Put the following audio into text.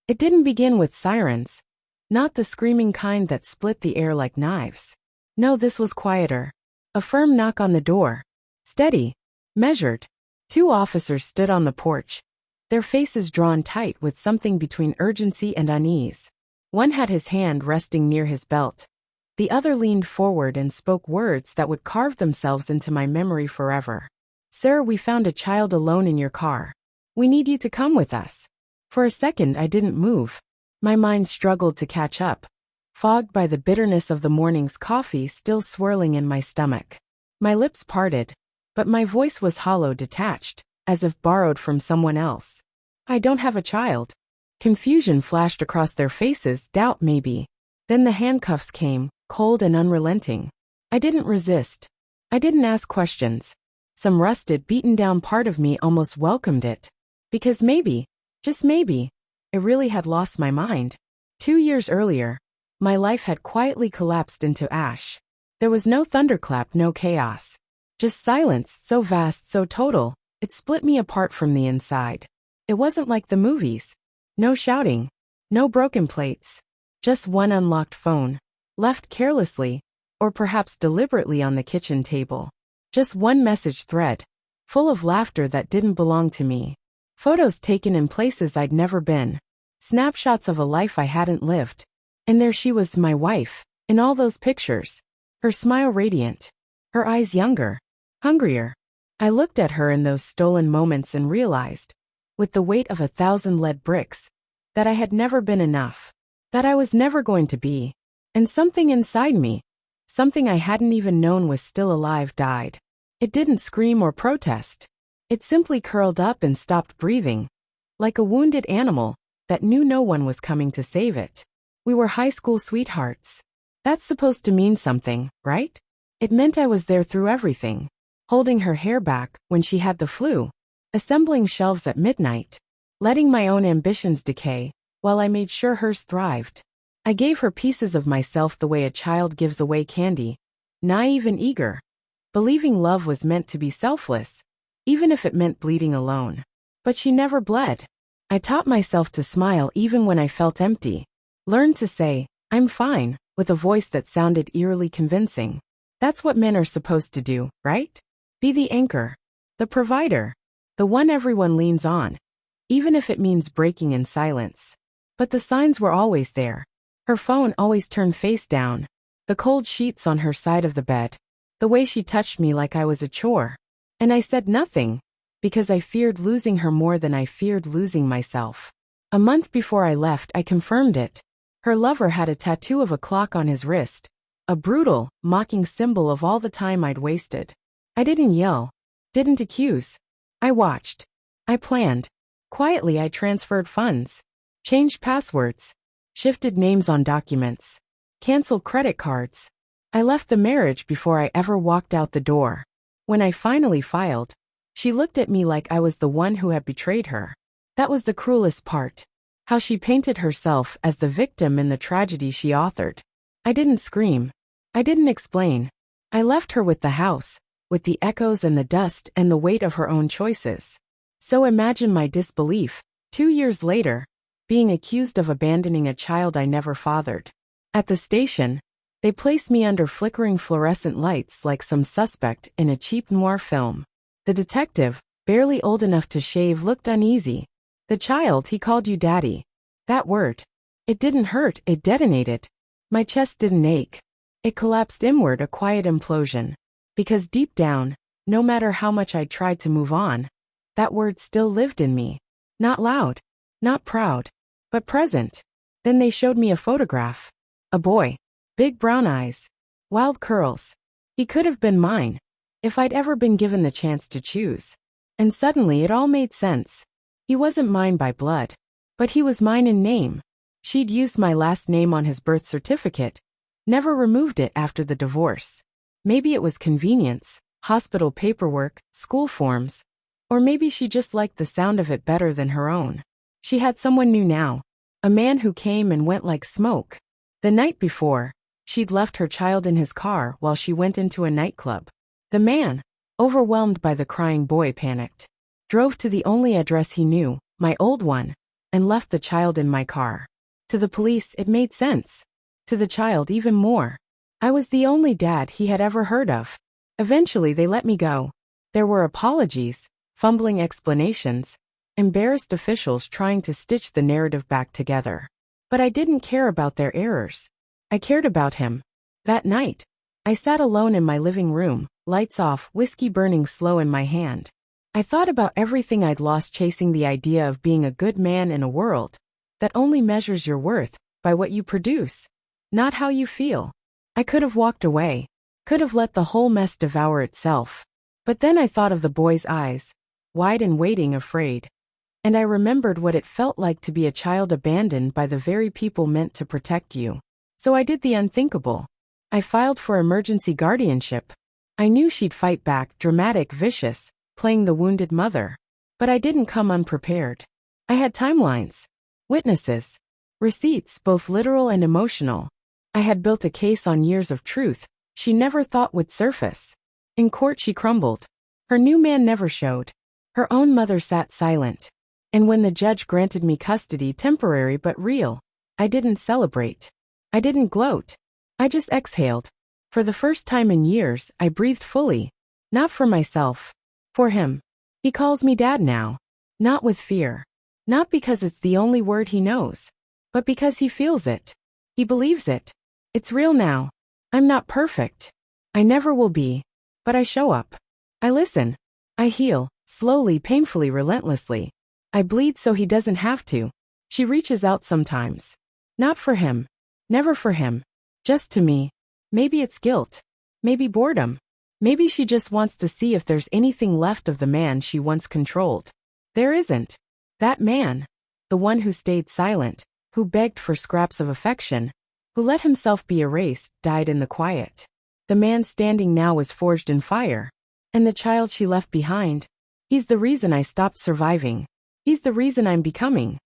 It didn't begin with sirens. Not the screaming kind that split the air like knives. No, this was quieter. A firm knock on the door. Steady. Measured. Two officers stood on the porch, their faces drawn tight with something between urgency and unease. One had his hand resting near his belt. The other leaned forward and spoke words that would carve themselves into my memory forever. Sir, we found a child alone in your car. We need you to come with us. For a second I didn't move. My mind struggled to catch up, fogged by the bitterness of the morning's coffee still swirling in my stomach. My lips parted, but my voice was hollow, detached, as if borrowed from someone else. I don't have a child. Confusion flashed across their faces, doubt maybe. Then the handcuffs came, cold and unrelenting. I didn't resist. I didn't ask questions. Some rusted, beaten-down part of me almost welcomed it. Because maybe, just maybe, I really had lost my mind. 2 years earlier, my life had quietly collapsed into ash. There was no thunderclap, no chaos. Just silence, so vast, so total, it split me apart from the inside. It wasn't like the movies. No shouting. No broken plates. Just one unlocked phone, left carelessly, or perhaps deliberately on the kitchen table. Just one message thread, full of laughter that didn't belong to me. Photos taken in places I'd never been. Snapshots of a life I hadn't lived. And there she was, my wife, in all those pictures. Her smile radiant. Her eyes younger. Hungrier. I looked at her in those stolen moments and realized, with the weight of 1,000 lead bricks, that I had never been enough. That I was never going to be. And something inside me, something I hadn't even known was still alive, died. It didn't scream or protest. It simply curled up and stopped breathing. Like a wounded animal that knew no one was coming to save it. We were high school sweethearts. That's supposed to mean something, right? It meant I was there through everything. Holding her hair back when she had the flu. Assembling shelves at midnight. Letting my own ambitions decay, while I made sure hers thrived. I gave her pieces of myself the way a child gives away candy. Naive and eager. Believing love was meant to be selfless, even if it meant bleeding alone. But she never bled. I taught myself to smile even when I felt empty. Learned to say, I'm fine, with a voice that sounded eerily convincing. That's what men are supposed to do, right? Be the anchor. The provider. The one everyone leans on. Even if it means breaking in silence. But the signs were always there. Her phone always turned face down. The cold sheets on her side of the bed. The way she touched me like I was a chore. And I said nothing, because I feared losing her more than I feared losing myself. A month before I left, I confirmed it. Her lover had a tattoo of a clock on his wrist. A brutal, mocking symbol of all the time I'd wasted. I didn't yell. Didn't accuse. I watched. I planned. Quietly I transferred funds. Changed passwords. Shifted names on documents. Canceled credit cards. I left the marriage before I ever walked out the door. When I finally filed, she looked at me like I was the one who had betrayed her. That was the cruelest part. How she painted herself as the victim in the tragedy she authored. I didn't scream. I didn't explain. I left her with the house, with the echoes and the dust and the weight of her own choices. So imagine my disbelief, 2 years later, being accused of abandoning a child I never fathered. At the station, they placed me under flickering fluorescent lights like some suspect in a cheap noir film. The detective, barely old enough to shave, looked uneasy. The child, he called you daddy. That word. It didn't hurt, it detonated. My chest didn't ache. It collapsed inward, a quiet implosion. Because deep down, no matter how much I tried to move on, that word still lived in me. Not loud, not proud, but present. Then they showed me a photograph. A boy. Big brown eyes. Wild curls. He could have been mine, if I'd ever been given the chance to choose. And suddenly it all made sense. He wasn't mine by blood, but he was mine in name. She'd used my last name on his birth certificate, never removed it after the divorce. Maybe it was convenience, hospital paperwork, school forms, or maybe she just liked the sound of it better than her own. She had someone new now, a man who came and went like smoke. The night before, she'd left her child in his car while she went into a nightclub. The man, overwhelmed by the crying boy, panicked. Drove to the only address he knew, my old one, and left the child in my car. To the police, it made sense. To the child, even more. I was the only dad he had ever heard of. Eventually, they let me go. There were apologies, fumbling explanations, embarrassed officials trying to stitch the narrative back together. But I didn't care about their errors. I cared about him. That night, I sat alone in my living room, lights off, whiskey burning slow in my hand. I thought about everything I'd lost chasing the idea of being a good man in a world that only measures your worth by what you produce, not how you feel. I could have walked away, could have let the whole mess devour itself. But then I thought of the boy's eyes, wide and waiting, afraid. And I remembered what it felt like to be a child abandoned by the very people meant to protect you. So I did the unthinkable. I filed for emergency guardianship. I knew she'd fight back, dramatic, vicious, playing the wounded mother. But I didn't come unprepared. I had timelines, witnesses, receipts, both literal and emotional. I had built a case on years of truth she never thought would surface. In court she crumbled. Her new man never showed. Her own mother sat silent. And when the judge granted me custody, temporary but real, I didn't celebrate. I didn't gloat. I just exhaled. For the first time in years, I breathed fully. Not for myself. For him. He calls me dad now. Not with fear. Not because it's the only word he knows. But because he feels it. He believes it. It's real now. I'm not perfect. I never will be. But I show up. I listen. I heal, slowly, painfully, relentlessly. I bleed so he doesn't have to. She reaches out sometimes. Not for him. Never for him. Just to me. Maybe it's guilt. Maybe boredom. Maybe she just wants to see if there's anything left of the man she once controlled. There isn't. That man. The one who stayed silent, who begged for scraps of affection, who let himself be erased, died in the quiet. The man standing now was forged in fire. And the child she left behind, he's the reason I stopped surviving. He's the reason I'm becoming.